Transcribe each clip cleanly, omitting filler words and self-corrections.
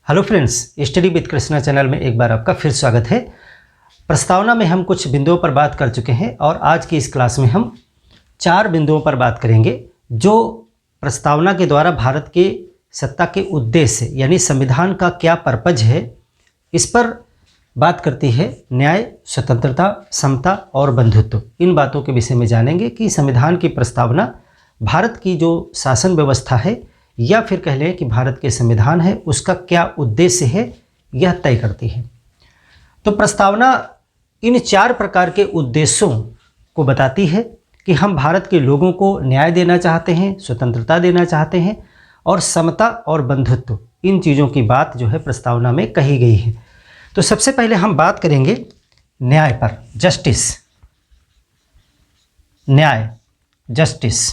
Hello friends, study with Krishna channel में एक बार आपका फिर स्वागत है। प्रस्तावना में हम कुछ बिंदुओं पर बात कर चुके हैं और आज की इस क्लास में हम 4 बिंदुओं पर बात करेंगे जो प्रस्तावना के द्वारा भारत के सत्ता के उद्देश्य यानी संविधान का क्या पर्पज है, इस पर बात करती है। न्याय, स्वतंत्रता, समता और बंधुत्व, इन बातों के विषय में जानेंगे कि संविधान की प्रस्तावना भारत की जो शासन व्यवस्था है या फिर कह लें कि भारत के संविधान है उसका क्या उद्देश्य है, यह तय करती है। तो प्रस्तावना इन 4 प्रकार के उद्देश्यों को बताती है कि हम भारत के लोगों को न्याय देना चाहते हैं, स्वतंत्रता देना चाहते हैं और समता और बंधुत्व, इन चीज़ों की बात जो है प्रस्तावना में कही गई है। तो सबसे पहले हम बात करेंगे न्याय पर। जस्टिस, न्याय, जस्टिस।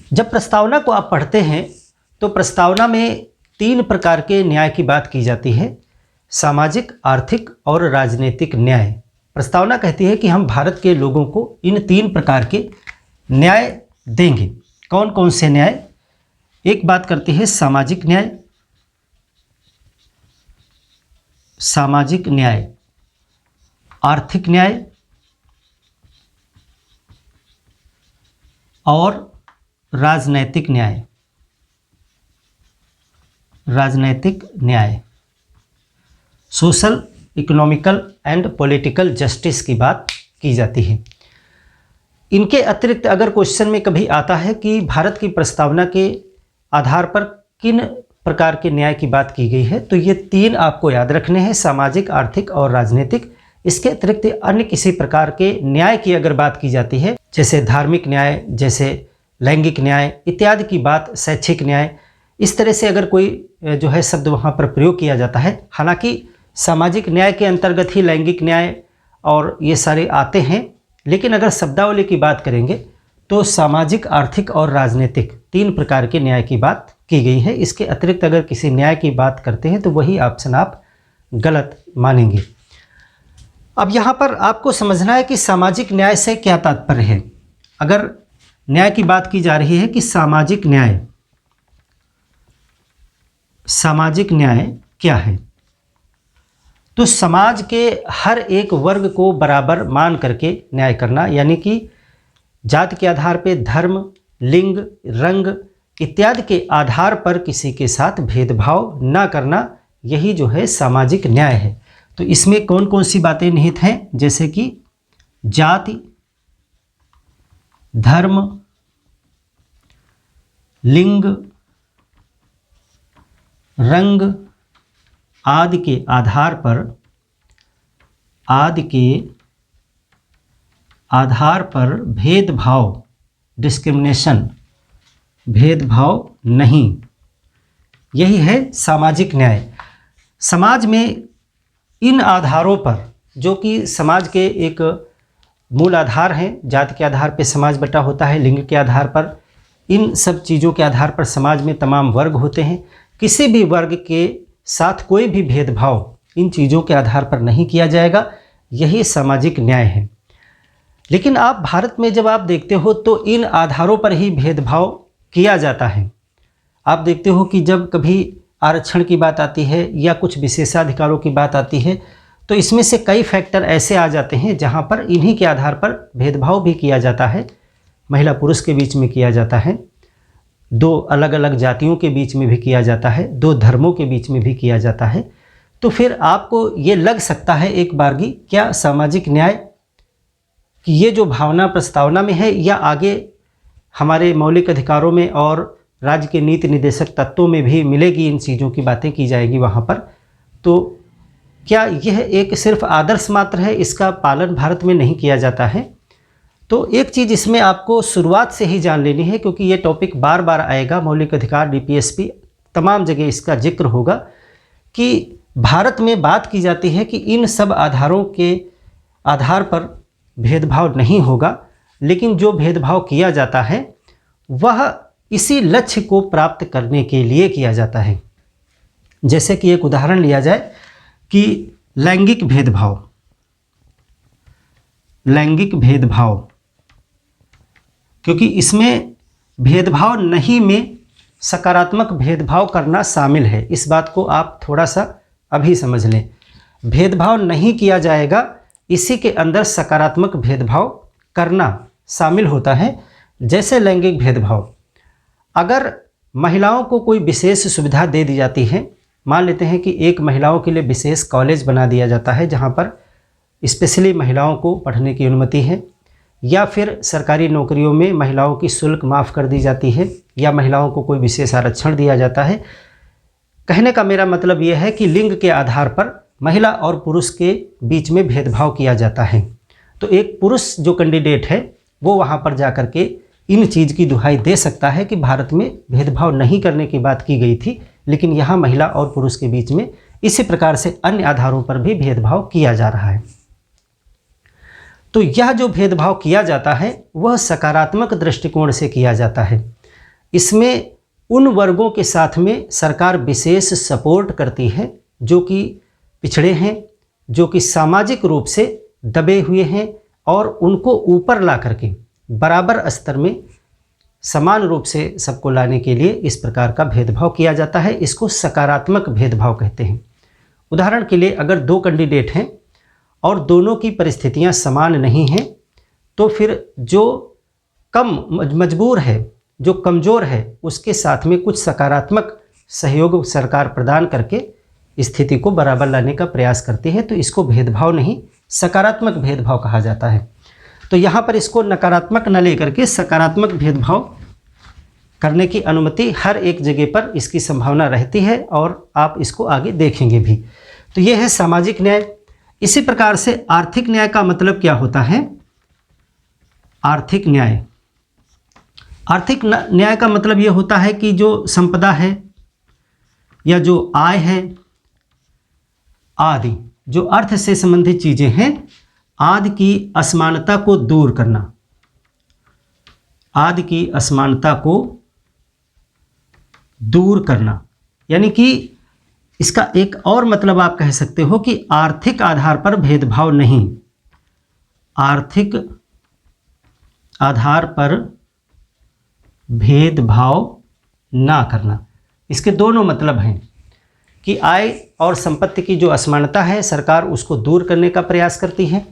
जब प्रस्तावना को आप पढ़ते हैं तो प्रस्तावना में 3 प्रकार के न्याय की बात की जाती है। सामाजिक, आर्थिक और राजनीतिक न्याय। प्रस्तावना कहती है कि हम भारत के लोगों को इन 3 प्रकार के न्याय देंगे। कौन कौन से न्याय? एक बात करती है सामाजिक न्याय, सामाजिक न्याय, आर्थिक न्याय और राजनैतिक न्याय। राजनैतिक न्याय, social, economical and political justice की बात की जाती है। इनके अतिरिक्त अगर क्वेश्चन में कभी आता है कि भारत की प्रस्तावना के आधार पर किन प्रकार के न्याय की बात की गई है, तो ये 3 आपको याद रखने हैं, सामाजिक, आर्थिक और राजनीतिक। इसके अतिरिक्त अन्य किसी प्रकार के न्याय की अगर बात की जाती है, जैसे धार्मिक न्याय, जैसे लैंगिक न्याय इत्यादि की बात, शैक्षिक न्याय, इस तरह से अगर कोई जो है शब्द वहाँ पर प्रयोग किया जाता है। हालांकि सामाजिक न्याय के अंतर्गत ही लैंगिक न्याय और ये सारे आते हैं, लेकिन अगर शब्दावली की बात करेंगे तो सामाजिक, आर्थिक और राजनीतिक 3 प्रकार के न्याय की बात की गई है। इसके अतिरिक्त अगर किसी न्याय की बात करते हैं तो वही ऑप्शन आप गलत मानेंगे। अब यहाँ पर आपको समझना है कि सामाजिक न्याय से क्या तात्पर्य है। अगर न्याय की बात की जा रही है कि सामाजिक न्याय, सामाजिक न्याय क्या है, तो समाज के हर एक वर्ग को बराबर मान करके न्याय करना, यानी कि जाति के आधार पे, धर्म, लिंग, रंग इत्यादि के आधार पर किसी के साथ भेदभाव ना करना, यही जो है सामाजिक न्याय है। तो इसमें कौन कौन सी बातें निहित हैं, जैसे कि जाति, धर्म, लिंग, रंग आदि के आधार पर भेदभाव, डिस्क्रिमिनेशन, भेदभाव नहीं, यही है सामाजिक न्याय। समाज में इन आधारों पर, जो कि समाज के एक मूल आधार हैं, जाति के आधार पर समाज बटा होता है, लिंग के आधार पर, इन सब चीज़ों के आधार पर समाज में तमाम वर्ग होते हैं। किसी भी वर्ग के साथ कोई भी भेदभाव इन चीज़ों के आधार पर नहीं किया जाएगा, यही सामाजिक न्याय है। लेकिन आप भारत में जब आप देखते हो तो इन आधारों पर ही भेदभाव किया जाता है। आप देखते हो कि जब कभी आरक्षण की बात आती है या कुछ विशेषाधिकारों की बात आती है, तो इसमें से कई फैक्टर ऐसे आ जाते हैं जहाँ पर इन्हीं के आधार पर भेदभाव भी किया जाता है। महिला पुरुष के बीच में किया जाता है, 2 अलग अलग जातियों के बीच में भी किया जाता है, 2 धर्मों के बीच में भी किया जाता है। तो फिर आपको ये लग सकता है एक बारगी, क्या सामाजिक न्याय कि ये जो भावना प्रस्तावना में है या आगे हमारे मौलिक अधिकारों में और राज्य के नीति निर्देशक तत्वों में भी मिलेगी, इन चीज़ों की बातें की जाएगी वहाँ पर, तो क्या यह एक सिर्फ आदर्श मात्र है, इसका पालन भारत में नहीं किया जाता है? तो एक चीज़ इसमें आपको शुरुआत से ही जान लेनी है, क्योंकि ये टॉपिक बार बार आएगा, मौलिक अधिकार, डीपीएसपी, तमाम जगह इसका जिक्र होगा कि भारत में बात की जाती है कि इन सब आधारों के आधार पर भेदभाव नहीं होगा, लेकिन जो भेदभाव किया जाता है वह इसी लक्ष्य को प्राप्त करने के लिए किया जाता है। जैसे कि एक उदाहरण लिया जाए कि लैंगिक भेदभाव, लैंगिक भेदभाव, क्योंकि इसमें भेदभाव नहीं में सकारात्मक भेदभाव करना शामिल है। इस बात को आप थोड़ा सा अभी समझ लें। भेदभाव नहीं किया जाएगा, इसी के अंदर सकारात्मक भेदभाव करना शामिल होता है। जैसे लैंगिक भेदभाव, अगर महिलाओं को कोई विशेष सुविधा दे दी जाती है, मान लेते हैं कि एक महिलाओं के लिए विशेष कॉलेज बना दिया जाता है जहाँ पर स्पेशली महिलाओं को पढ़ने की अनुमति है, या फिर सरकारी नौकरियों में महिलाओं की शुल्क माफ़ कर दी जाती है, या महिलाओं को कोई विशेष आरक्षण दिया जाता है। कहने का मेरा मतलब यह है कि लिंग के आधार पर महिला और पुरुष के बीच में भेदभाव किया जाता है। तो एक पुरुष जो कैंडिडेट है वो वहाँ पर जा कर के इन चीज़ की दुहाई दे सकता है कि भारत में भेदभाव नहीं करने की बात की गई थी, लेकिन यहाँ महिला और पुरुष के बीच में इसी प्रकार से अन्य आधारों पर भी भेदभाव किया जा रहा है। तो यह जो भेदभाव किया जाता है वह सकारात्मक दृष्टिकोण से किया जाता है। इसमें उन वर्गों के साथ में सरकार विशेष सपोर्ट करती है जो कि पिछड़े हैं, जो कि सामाजिक रूप से दबे हुए हैं, और उनको ऊपर ला करके बराबर स्तर में समान रूप से सबको लाने के लिए इस प्रकार का भेदभाव किया जाता है। इसको सकारात्मक भेदभाव कहते हैं। उदाहरण के लिए अगर दो कैंडिडेट हैं और दोनों की परिस्थितियां समान नहीं हैं, तो फिर जो कम मजबूर है, जो कमज़ोर है, उसके साथ में कुछ सकारात्मक सहयोग सरकार प्रदान करके स्थिति को बराबर लाने का प्रयास करती है। तो इसको भेदभाव नहीं, सकारात्मक भेदभाव कहा जाता है। तो यहाँ पर इसको नकारात्मक न लेकर के सकारात्मक भेदभाव करने की अनुमति हर एक जगह पर इसकी संभावना रहती है, और आप इसको आगे देखेंगे भी। तो ये है सामाजिक न्याय। इसी प्रकार से आर्थिक न्याय का मतलब क्या होता है? आर्थिक न्याय, आर्थिक न्याय का मतलब ये होता है कि जो संपदा है या जो आय है आदि, जो अर्थ से संबंधित चीज़ें हैं, आदि की असमानता को दूर करना, आदि की असमानता को दूर करना। यानी कि इसका एक और मतलब आप कह सकते हो कि आर्थिक आधार पर भेदभाव नहीं, आर्थिक आधार पर भेदभाव ना करना। इसके दोनों मतलब हैं कि आय और संपत्ति की जो असमानता है सरकार उसको दूर करने का प्रयास करती है,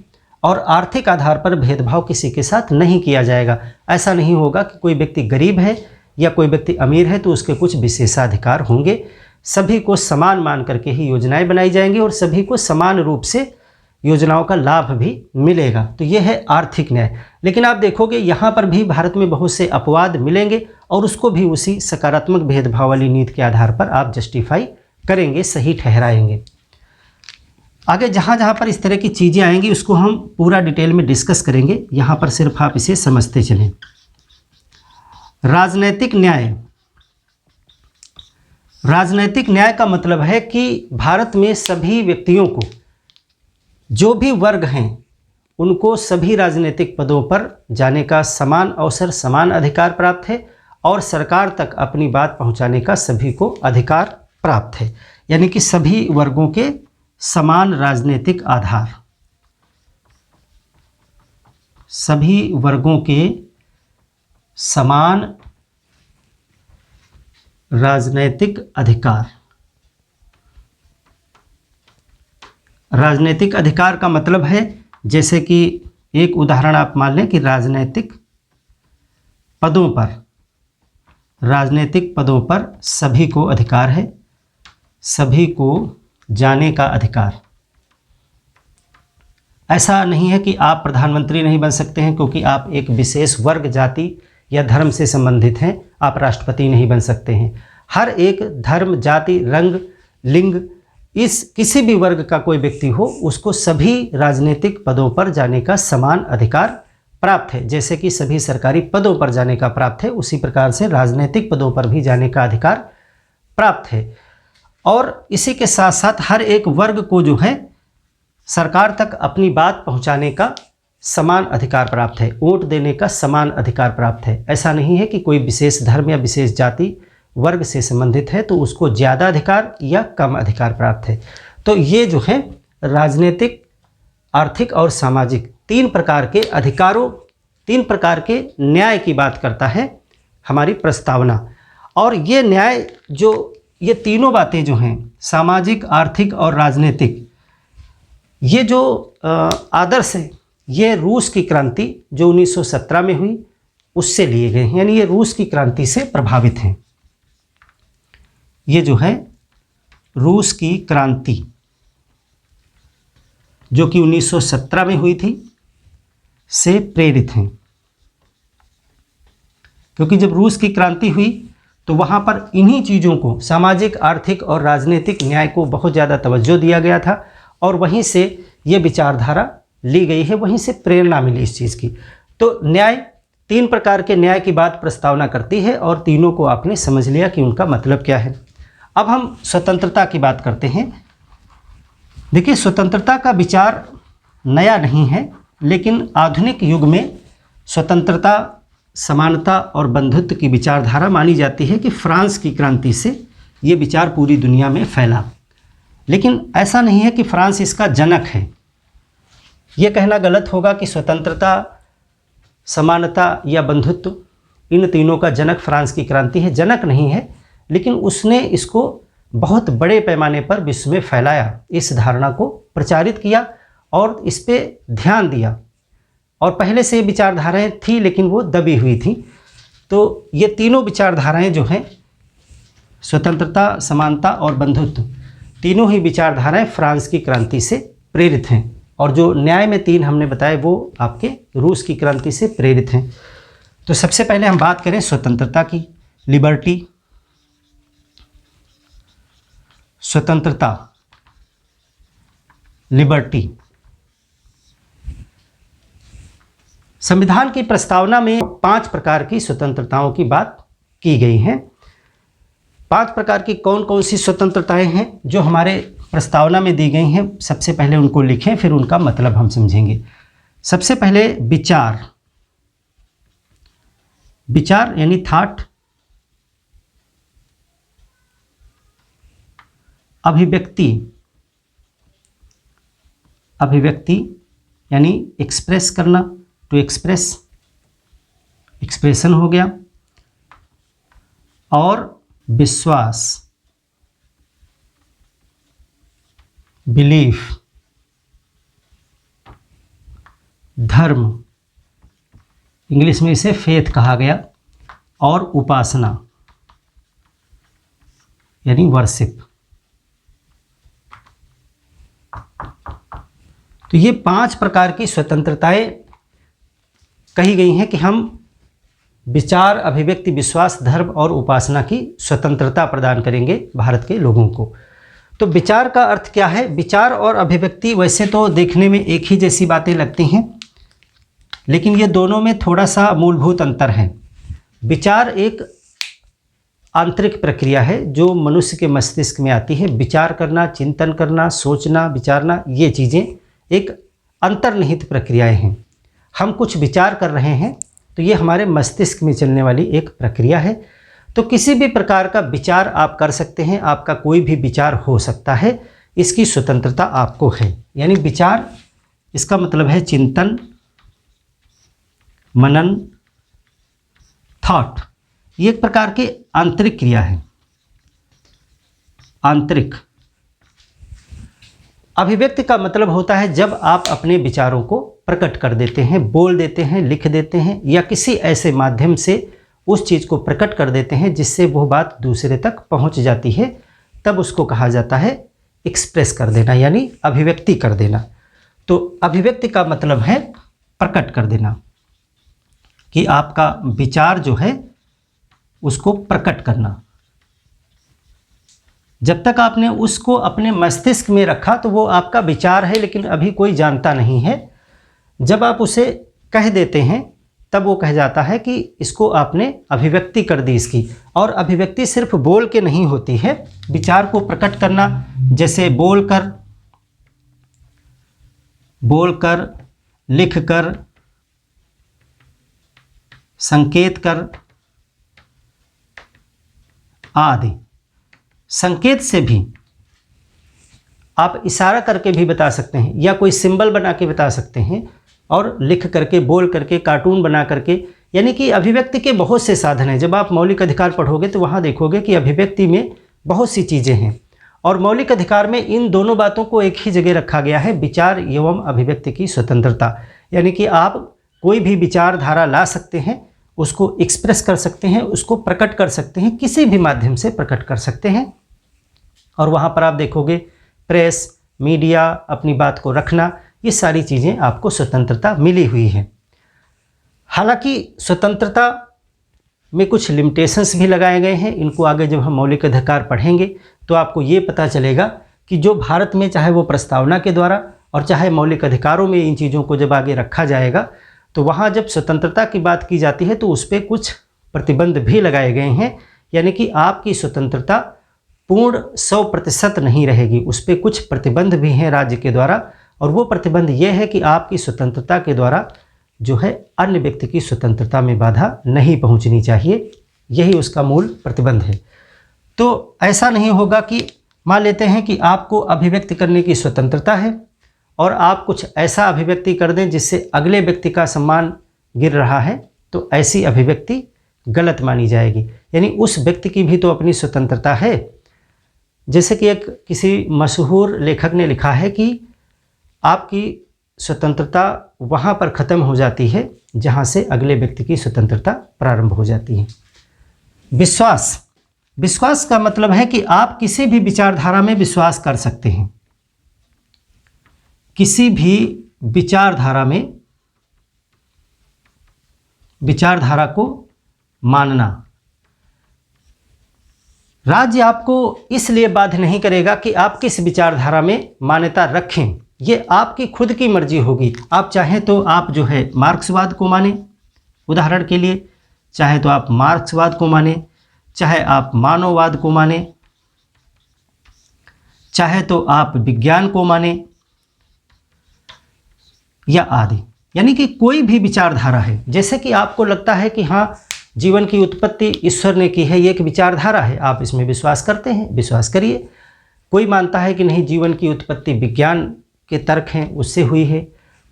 और आर्थिक आधार पर भेदभाव किसी के साथ नहीं किया जाएगा। ऐसा नहीं होगा कि कोई व्यक्ति गरीब है या कोई व्यक्ति अमीर है तो उसके कुछ विशेषाधिकार होंगे। सभी को समान मान करके ही योजनाएं बनाई जाएंगी और सभी को समान रूप से योजनाओं का लाभ भी मिलेगा। तो यह है आर्थिक न्याय। लेकिन आप देखोगे यहाँ पर भी भारत में बहुत से अपवाद मिलेंगे, और उसको भी उसी सकारात्मक भेदभाव वाली नीति के आधार पर आप जस्टिफाई करेंगे, सही ठहराएंगे। आगे जहाँ जहाँ पर इस तरह की चीज़ें आएंगी उसको हम पूरा डिटेल में डिस्कस करेंगे। यहाँ पर सिर्फ आप इसे समझते चलें। राजनैतिक न्याय, राजनैतिक न्याय का मतलब है कि भारत में सभी व्यक्तियों को, जो भी वर्ग हैं, उनको सभी राजनीतिक पदों पर जाने का समान अवसर, समान अधिकार प्राप्त है, और सरकार तक अपनी बात पहुंचाने का सभी को अधिकार प्राप्त है। यानी कि सभी वर्गों के समान राजनीतिक आधार, सभी वर्गों के समान राजनीतिक अधिकार। राजनीतिक अधिकार का मतलब है, जैसे कि एक उदाहरण आप मान लें कि राजनीतिक पदों पर, राजनीतिक पदों पर सभी को अधिकार है, सभी को जाने का अधिकार। ऐसा नहीं है कि आप प्रधानमंत्री नहीं बन सकते हैं क्योंकि आप एक विशेष वर्ग, जाति या धर्म से संबंधित हैं, आप राष्ट्रपति नहीं बन सकते हैं। हर एक धर्म, जाति, रंग, लिंग, इस किसी भी वर्ग का कोई व्यक्ति हो, उसको सभी राजनीतिक पदों पर जाने का समान अधिकार प्राप्त है। जैसे कि सभी सरकारी पदों पर जाने का प्राप्त है, उसी प्रकार से राजनीतिक पदों पर भी जाने का अधिकार प्राप्त है। और इसी के साथ साथ हर एक वर्ग को जो है सरकार तक अपनी बात पहुंचाने का समान अधिकार प्राप्त है, वोट देने का समान अधिकार प्राप्त है। ऐसा नहीं है कि कोई विशेष धर्म या विशेष जाति वर्ग से संबंधित है तो उसको ज़्यादा अधिकार या कम अधिकार प्राप्त है। तो ये जो है राजनीतिक, आर्थिक और सामाजिक तीन प्रकार के अधिकारों, तीन प्रकार के न्याय की बात करता है हमारी प्रस्तावना। और ये न्याय जो ये तीनों बातें जो हैं, सामाजिक, आर्थिक और राजनीतिक, ये जो आदर्श है, ये रूस की क्रांति जो 1917 में हुई उससे लिए गए हैं, यानी ये रूस की क्रांति से प्रभावित हैं। ये जो है रूस की क्रांति जो कि 1917 में हुई थी से प्रेरित हैं, क्योंकि जब रूस की क्रांति हुई तो वहाँ पर इन्हीं चीज़ों को, सामाजिक, आर्थिक और राजनीतिक न्याय को बहुत ज़्यादा तवज्जो दिया गया था और वहीं से ये विचारधारा ली गई है, वहीं से प्रेरणा मिली इस चीज़ की। तो न्याय, 3 प्रकार के न्याय की बात प्रस्तावना करती है और तीनों को आपने समझ लिया कि उनका मतलब क्या है। अब हम स्वतंत्रता की बात करते हैं। देखिए, स्वतंत्रता का विचार नया नहीं है, लेकिन आधुनिक युग में स्वतंत्रता, समानता और बंधुत्व की विचारधारा मानी जाती है कि फ्रांस की क्रांति से ये विचार पूरी दुनिया में फैला। लेकिन ऐसा नहीं है कि फ्रांस इसका जनक है। ये कहना गलत होगा कि स्वतंत्रता, समानता या बंधुत्व, इन तीनों का जनक फ्रांस की क्रांति है। जनक नहीं है, लेकिन उसने इसको बहुत बड़े पैमाने पर विश्व में फैलाया, इस धारणा को प्रचारित किया और इस पे ध्यान दिया। और पहले से विचारधाराएं थी, लेकिन वो दबी हुई थी। तो ये तीनों विचारधाराएं जो हैं, स्वतंत्रता, समानता और बंधुत्व, तीनों ही विचारधाराएं फ्रांस की क्रांति से प्रेरित हैं। और जो न्याय में 3 हमने बताए वो आपके रूस की क्रांति से प्रेरित हैं। तो सबसे पहले हम बात करें स्वतंत्रता की, लिबर्टी, स्वतंत्रता, लिबर्टी। संविधान की प्रस्तावना में 5 प्रकार की स्वतंत्रताओं की बात की गई है। 5 प्रकार की कौन कौन सी स्वतंत्रताएं हैं जो हमारे प्रस्तावना में दी गई हैं, सबसे पहले उनको लिखें, फिर उनका मतलब हम समझेंगे। सबसे पहले विचार, विचार यानी थॉट, अभिव्यक्ति, अभिव्यक्ति यानी एक्सप्रेस करना, टू एक्सप्रेस, एक्सप्रेशन हो गया, और विश्वास, बिलीफ, धर्म, इंग्लिश में इसे फेथ कहा गया, और उपासना यानी वर्शिप। तो ये 5 प्रकार की स्वतंत्रताएं कही गई हैं कि हम विचार, अभिव्यक्ति, विश्वास, धर्म और उपासना की स्वतंत्रता प्रदान करेंगे भारत के लोगों को। तो विचार का अर्थ क्या है? विचार और अभिव्यक्ति वैसे तो देखने में एक ही जैसी बातें लगती हैं, लेकिन ये दोनों में थोड़ा सा मूलभूत अंतर है। विचार एक आंतरिक प्रक्रिया है जो मनुष्य के मस्तिष्क में आती है। विचार करना, चिंतन करना, सोचना, विचारना, ये चीज़ें एक अंतर्निहित प्रक्रियाएं हैं। हम कुछ विचार कर रहे हैं तो ये हमारे मस्तिष्क में चलने वाली एक प्रक्रिया है। तो किसी भी प्रकार का विचार आप कर सकते हैं, आपका कोई भी विचार हो सकता है, इसकी स्वतंत्रता आपको है। यानी विचार, इसका मतलब है चिंतन, मनन, थॉट, ये एक प्रकार की आंतरिक क्रिया है। आंतरिक। अभिव्यक्ति का मतलब होता है जब आप अपने विचारों को प्रकट कर देते हैं, बोल देते हैं, लिख देते हैं, या किसी ऐसे माध्यम से उस चीज़ को प्रकट कर देते हैं जिससे वो बात दूसरे तक पहुंच जाती है, तब उसको कहा जाता है एक्सप्रेस कर देना, यानी अभिव्यक्ति कर देना। तो अभिव्यक्ति का मतलब है प्रकट कर देना, कि आपका विचार जो है उसको प्रकट करना। जब तक आपने उसको अपने मस्तिष्क में रखा तो वो आपका विचार है, लेकिन अभी कोई जानता नहीं है। जब आप उसे कह देते हैं तब वो कह जाता है कि इसको आपने अभिव्यक्ति कर दी इसकी। और अभिव्यक्ति सिर्फ बोल के नहीं होती है, विचार को प्रकट करना, जैसे बोलकर, लिखकर, संकेत कर आदि। संकेत से भी आप इशारा करके भी बता सकते हैं, या कोई सिंबल बना के बता सकते हैं, और लिख करके, बोल करके, कार्टून बना करके, यानी कि अभिव्यक्ति के बहुत से साधन हैं। जब आप मौलिक अधिकार पढ़ोगे तो वहाँ देखोगे कि अभिव्यक्ति में बहुत सी चीज़ें हैं, और मौलिक अधिकार में इन दोनों बातों को एक ही जगह रखा गया है, विचार एवं अभिव्यक्ति की स्वतंत्रता। यानी कि आप कोई भी विचारधारा ला सकते हैं, उसको एक्सप्रेस कर सकते हैं, उसको प्रकट कर सकते हैं, किसी भी माध्यम से प्रकट कर सकते हैं। और वहाँ पर आप देखोगे प्रेस, मीडिया, अपनी बात को रखना, ये सारी चीज़ें आपको स्वतंत्रता मिली हुई है। हालांकि स्वतंत्रता में कुछ लिमिटेशंस भी लगाए गए हैं। इनको आगे जब हम मौलिक अधिकार पढ़ेंगे तो आपको ये पता चलेगा कि जो भारत में चाहे वो प्रस्तावना के द्वारा और चाहे मौलिक अधिकारों में इन चीज़ों को जब आगे रखा जाएगा तो वहाँ जब स्वतंत्रता की बात की जाती है तो उस पर कुछ प्रतिबंध भी लगाए गए हैं। यानी कि आपकी स्वतंत्रता पूर्ण 100% नहीं रहेगी, उस पर कुछ प्रतिबंध भी हैं राज्य के द्वारा। और वो प्रतिबंध ये है कि आपकी स्वतंत्रता के द्वारा जो है अन्य व्यक्ति की स्वतंत्रता में बाधा नहीं पहुंचनी चाहिए, यही उसका मूल प्रतिबंध है। तो ऐसा नहीं होगा कि मान लेते हैं कि आपको अभिव्यक्ति करने की स्वतंत्रता है और आप कुछ ऐसा अभिव्यक्ति कर दें जिससे अगले व्यक्ति का सम्मान गिर रहा है, तो ऐसी अभिव्यक्ति गलत मानी जाएगी। यानी उस व्यक्ति की भी तो अपनी स्वतंत्रता है। जैसे कि एक किसी मशहूर लेखक ने लिखा है कि आपकी स्वतंत्रता वहाँ पर ख़त्म हो जाती है जहाँ से अगले व्यक्ति की स्वतंत्रता प्रारंभ हो जाती है। विश्वास का मतलब है कि आप किसी भी विचारधारा में विश्वास कर सकते हैं, किसी भी विचारधारा को मानना। राज्य आपको इसलिए बाध्य नहीं करेगा कि आप किस विचारधारा में मान्यता रखें, ये आपकी खुद की मर्जी होगी। आप चाहें तो आप जो है मार्क्सवाद को माने, उदाहरण के लिए चाहे तो आप मार्क्सवाद को माने, चाहे आप मानववाद को माने, चाहे तो आप विज्ञान को माने या आदि। यानी कि कोई भी विचारधारा है। जैसे कि आपको लगता है कि हाँ जीवन की उत्पत्ति ईश्वर ने की है, ये एक विचारधारा है, आप इसमें विश्वास करते हैं, विश्वास करिए। कोई मानता है कि नहीं जीवन की उत्पत्ति विज्ञान के तर्क हैं उससे हुई है,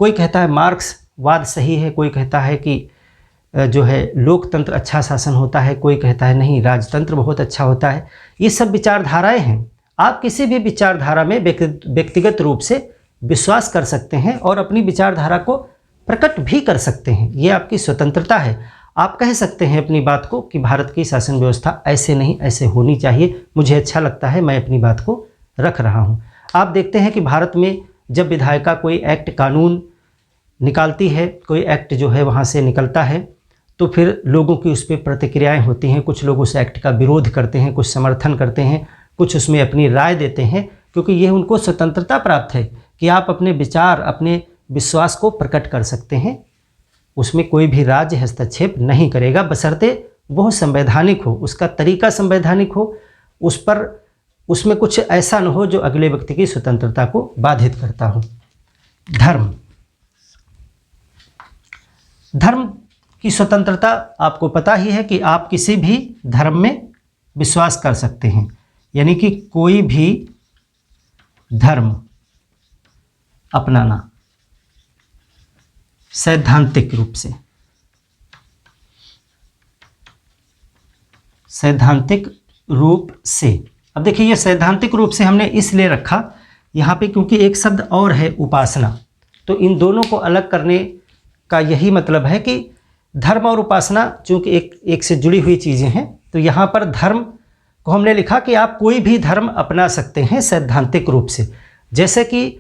कोई कहता है मार्क्सवाद सही है, कोई कहता है कि जो है लोकतंत्र अच्छा शासन होता है, कोई कहता है नहीं राजतंत्र बहुत अच्छा होता है। ये सब विचारधाराएं हैं। आप किसी भी विचारधारा में व्यक्तिगत रूप से विश्वास कर सकते हैं और अपनी विचारधारा को प्रकट भी कर सकते हैं, ये आपकी स्वतंत्रता है। आप कह सकते हैं अपनी बात को कि भारत की शासन व्यवस्था ऐसे नहीं ऐसे होनी चाहिए, मुझे अच्छा लगता है, मैं अपनी बात को रख रहा हूँ। आप देखते हैं कि भारत में जब विधायिका कोई एक्ट कानून निकालती है, कोई एक्ट जो है वहाँ से निकलता है, तो फिर लोगों की उस पर प्रतिक्रियाएँ होती हैं। कुछ लोग उस एक्ट का विरोध करते हैं, कुछ समर्थन करते हैं, कुछ उसमें अपनी राय देते हैं, क्योंकि ये उनको स्वतंत्रता प्राप्त है कि आप अपने विचार, अपने विश्वास को प्रकट कर सकते हैं। उसमें कोई भी राज्य हस्तक्षेप नहीं करेगा, बशर्ते वह संवैधानिक हो, उसका तरीका संवैधानिक हो, उसमें कुछ ऐसा न हो जो अगले व्यक्ति की स्वतंत्रता को बाधित करता हो। धर्म की स्वतंत्रता आपको पता ही है कि आप किसी भी धर्म में विश्वास कर सकते हैं, यानी कि कोई भी धर्म अपनाना सैद्धांतिक रूप से। अब देखिए ये सैद्धांतिक रूप से हमने इसलिए रखा यहाँ पे क्योंकि एक शब्द और है उपासना, तो इन दोनों को अलग करने का यही मतलब है कि धर्म और उपासना चूँकि एक से जुड़ी हुई चीज़ें हैं, तो यहाँ पर धर्म को हमने लिखा कि आप कोई भी धर्म अपना सकते हैं सैद्धांतिक रूप से। जैसे कि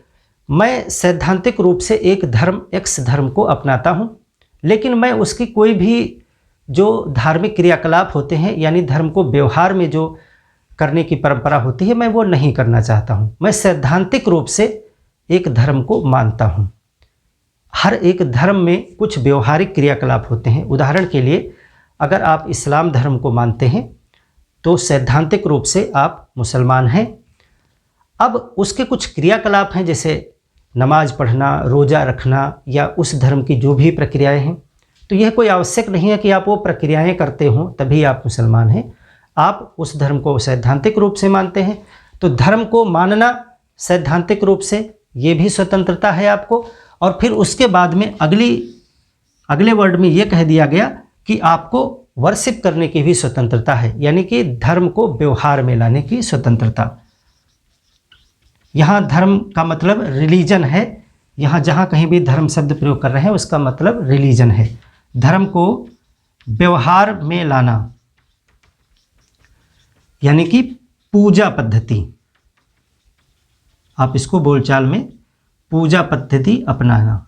मैं सैद्धांतिक रूप से एक धर्म एक्स धर्म को अपनाता हूँ, लेकिन मैं उसकी कोई भी जो धार्मिक क्रियाकलाप होते हैं यानी धर्म को व्यवहार में जो करने की परंपरा होती है मैं वो नहीं करना चाहता हूँ। मैं सैद्धांतिक रूप से एक धर्म को मानता हूँ। हर एक धर्म में कुछ व्यवहारिक क्रियाकलाप होते हैं। उदाहरण के लिए अगर आप इस्लाम धर्म को मानते हैं तो सैद्धांतिक रूप से आप मुसलमान हैं। अब उसके कुछ क्रियाकलाप हैं जैसे नमाज पढ़ना, रोज़ा रखना या उस धर्म की जो भी प्रक्रियाएं हैं, तो यह कोई आवश्यक नहीं है कि आप वो प्रक्रियाएं करते हों तभी आप मुसलमान हैं। आप उस धर्म को सैद्धांतिक रूप से मानते हैं, तो धर्म को मानना सैद्धांतिक रूप से ये भी स्वतंत्रता है आपको। और फिर उसके बाद में अगले वर्ड में ये कह दिया गया कि आपको वर्शिप करने की भी स्वतंत्रता है, यानी कि धर्म को व्यवहार में लाने की स्वतंत्रता। यहाँ धर्म का मतलब रिलीजन है, यहाँ जहाँ कहीं भी धर्म शब्द प्रयोग कर रहे हैं उसका मतलब रिलीजन है। धर्म को व्यवहार में लाना यानी कि पूजा पद्धति, आप इसको बोलचाल में पूजा पद्धति अपनाना,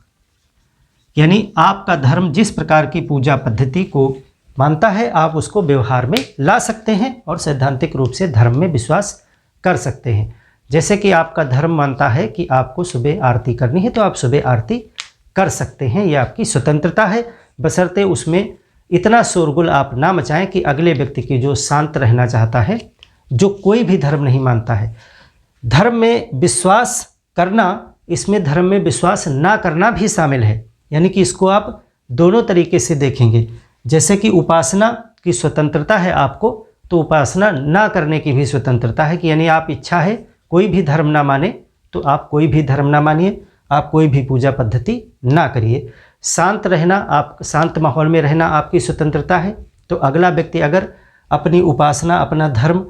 यानी आपका धर्म जिस प्रकार की पूजा पद्धति को मानता है आप उसको व्यवहार में ला सकते हैं और सैद्धांतिक रूप से धर्म में विश्वास कर सकते हैं। जैसे कि आपका धर्म मानता है कि आपको सुबह आरती करनी है तो आप सुबह आरती कर सकते हैं, यह आपकी स्वतंत्रता है, बशर्ते उसमें इतना शोरगुल आप ना मचाएं कि अगले व्यक्ति की जो शांत रहना चाहता है, जो कोई भी धर्म नहीं मानता है। धर्म में विश्वास करना, इसमें धर्म में विश्वास ना करना भी शामिल है, यानी कि इसको आप दोनों तरीके से देखेंगे। जैसे कि उपासना की स्वतंत्रता है आपको, तो उपासना ना करने की भी स्वतंत्रता है कि यानी आप इच्छा है कोई भी धर्म ना माने तो आप कोई भी धर्म ना मानिए, आप कोई भी पूजा पद्धति ना करिए। शांत रहना, आप शांत माहौल में रहना आपकी स्वतंत्रता है, तो अगला व्यक्ति अगर अपनी उपासना, अपना धर्म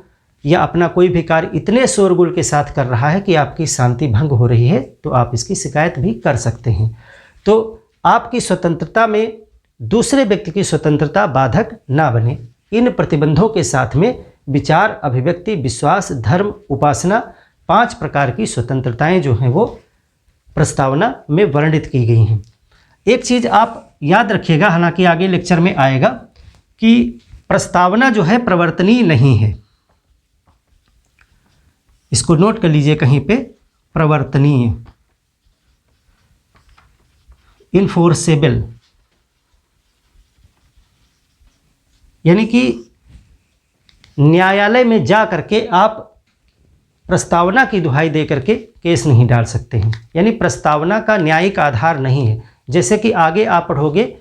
या अपना कोई भी कार्य इतने शोरगुल के साथ कर रहा है कि आपकी शांति भंग हो रही है तो आप इसकी शिकायत भी कर सकते हैं। तो आपकी स्वतंत्रता में दूसरे व्यक्ति की स्वतंत्रता बाधक ना बने। इन प्रतिबंधों के साथ में विचार, अभिव्यक्ति, विश्वास, धर्म, उपासना, 5 प्रकार की स्वतंत्रताएं जो हैं वो प्रस्तावना में वर्णित की गई हैं। एक चीज़ आप याद रखिएगा, हालांकि आगे लेक्चर में आएगा, कि प्रस्तावना जो है प्रवर्तनीय नहीं है। इसको नोट कर लीजिए कहीं पे, प्रवर्तनीय, इन्फोर्सेबल, यानी कि न्यायालय में जा करके आप प्रस्तावना की दुहाई दे करके केस नहीं डाल सकते हैं, यानी प्रस्तावना का न्यायिक आधार नहीं है। जैसे कि आगे आप पढ़ोगे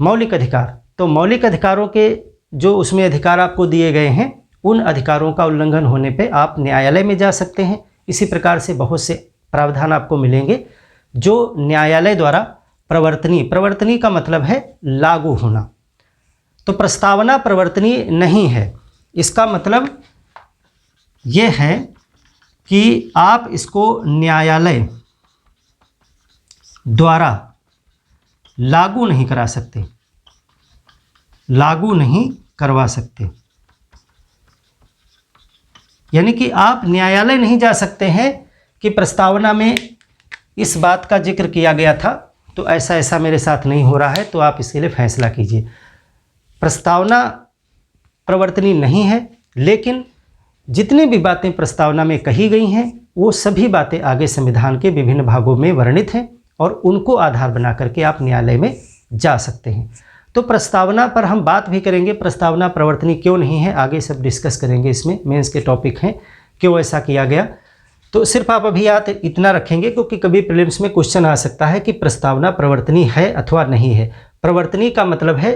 मौलिक अधिकार, तो मौलिक अधिकारों के जो उसमें अधिकार आपको दिए गए हैं, उन अधिकारों का उल्लंघन होने पे आप न्यायालय में जा सकते हैं। इसी प्रकार से बहुत से प्रावधान आपको मिलेंगे जो न्यायालय द्वारा प्रवर्तनीय, प्रवर्तनीय का मतलब है लागू होना। तो प्रस्तावना प्रवर्तनीय नहीं है, इसका मतलब ये है कि आप इसको न्यायालय द्वारा लागू नहीं करा सकते, लागू नहीं करवा सकते, यानी कि आप न्यायालय नहीं जा सकते हैं कि प्रस्तावना में इस बात का जिक्र किया गया था तो ऐसा ऐसा मेरे साथ नहीं हो रहा है तो आप इसके लिए फैसला कीजिए। प्रस्तावना प्रवर्तनीय नहीं है, लेकिन जितनी भी बातें प्रस्तावना में कही गई हैं वो सभी बातें आगे संविधान के विभिन्न भागों में वर्णित हैं और उनको आधार बना करके आप न्यायालय में जा सकते हैं। तो प्रस्तावना पर हम बात भी करेंगे, प्रस्तावना प्रवर्तनीय क्यों नहीं है, आगे सब डिस्कस करेंगे, इसमें मेंस के टॉपिक हैं क्यों ऐसा किया गया। तो सिर्फ आप अभी याद इतना रखेंगे क्योंकि कभी प्रीलिम्स में क्वेश्चन आ सकता है कि प्रस्तावना प्रवर्तनीय है अथवा नहीं है। प्रवर्तनीय का मतलब है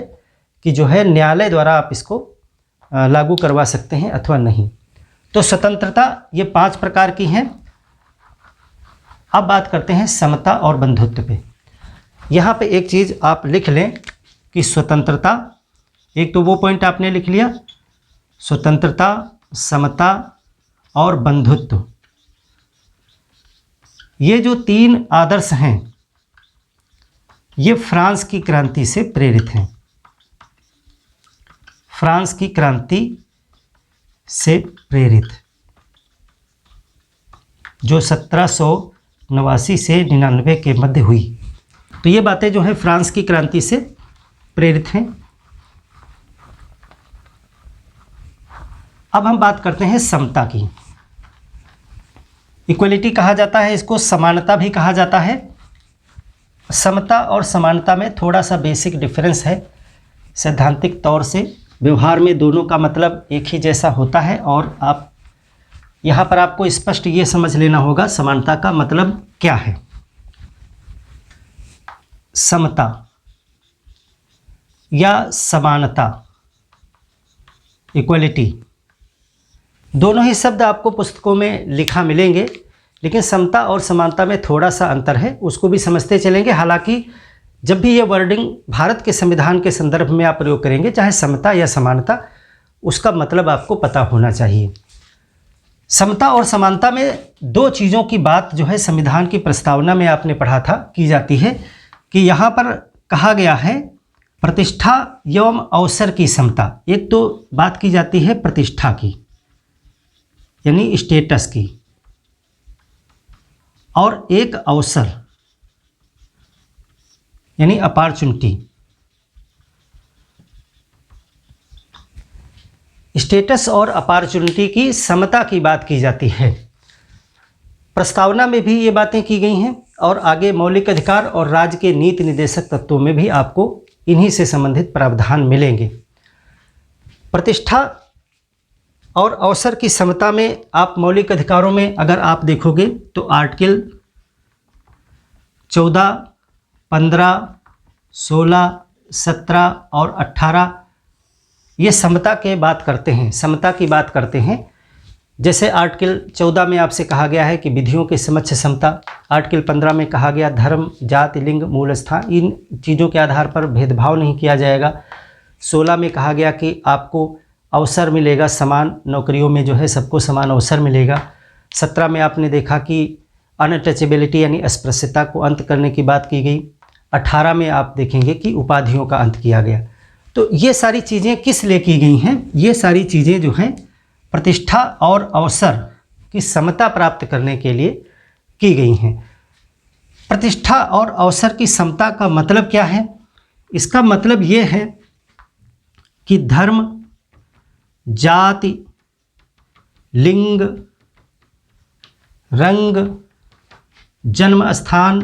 कि जो है न्यायालय द्वारा आप इसको लागू करवा सकते हैं अथवा नहीं। तो स्वतंत्रता ये 5 प्रकार की हैं। अब बात करते हैं समता और बंधुत्व पे। यहाँ पे एक चीज़ आप लिख लें कि स्वतंत्रता, एक तो वो पॉइंट आपने लिख लिया, स्वतंत्रता, समता और बंधुत्व, ये जो 3 आदर्श हैं ये फ्रांस की क्रांति से प्रेरित हैं। फ्रांस की क्रांति से प्रेरित, जो 1789 से 99 के मध्य हुई। तो ये बातें जो है फ्रांस की क्रांति से प्रेरित हैं। अब हम बात करते हैं समता की। इक्वलिटी कहा जाता है इसको, समानता भी कहा जाता है। समता और समानता में थोड़ा सा बेसिक डिफरेंस है। सैद्धांतिक तौर से व्यवहार में दोनों का मतलब एक ही जैसा होता है और आप यहाँ पर आपको स्पष्ट ये समझ लेना होगा समानता का मतलब क्या है। समता या समानता, इक्वलिटी, दोनों ही शब्द आपको पुस्तकों में लिखा मिलेंगे, लेकिन समता और समानता में थोड़ा सा अंतर है, उसको भी समझते चलेंगे। हालांकि जब भी ये वर्डिंग भारत के संविधान के संदर्भ में आप प्रयोग करेंगे, चाहे समता या समानता, उसका मतलब आपको पता होना चाहिए। समता और समानता में दो चीज़ों की बात जो है संविधान की प्रस्तावना में आपने पढ़ा था की जाती है कि यहाँ पर कहा गया है प्रतिष्ठा एवं अवसर की समता। एक तो बात की जाती है प्रतिष्ठा की यानी स्टेटस की, और एक अवसर यानी अपॉर्चुनिटी। स्टेटस और अपॉर्चुनिटी की समता की बात की जाती है। प्रस्तावना में भी ये बातें की गई हैं और आगे मौलिक अधिकार और राज्य के नीति निर्देशक तत्वों में भी आपको इन्हीं से संबंधित प्रावधान मिलेंगे। प्रतिष्ठा और अवसर की समता में आप मौलिक अधिकारों में अगर आप देखोगे तो आर्टिकल 14, 15, 16, 17 और 18 ये समता के बात करते हैं, समता की बात करते हैं। जैसे आर्टिकल 14 में आपसे कहा गया है कि विधियों के समक्ष समता। आर्टिकल 15 में कहा गया धर्म, जाति, लिंग, मूल स्थान, इन चीज़ों के आधार पर भेदभाव नहीं किया जाएगा। 16 में कहा गया कि आपको अवसर मिलेगा, समान नौकरियों में जो है सबको समान अवसर मिलेगा। 17 में आपने देखा कि अनटचेबिलिटी यानी अस्पृश्यता को अंत करने की बात की गई। 18 में आप देखेंगे कि उपाधियों का अंत किया गया। तो ये सारी चीज़ें किस लिए की गई हैं? ये सारी चीज़ें जो हैं प्रतिष्ठा और अवसर की समता प्राप्त करने के लिए की गई हैं। प्रतिष्ठा और अवसर की समता का मतलब क्या है? इसका मतलब ये है कि धर्म, जाति, लिंग, रंग, जन्म स्थान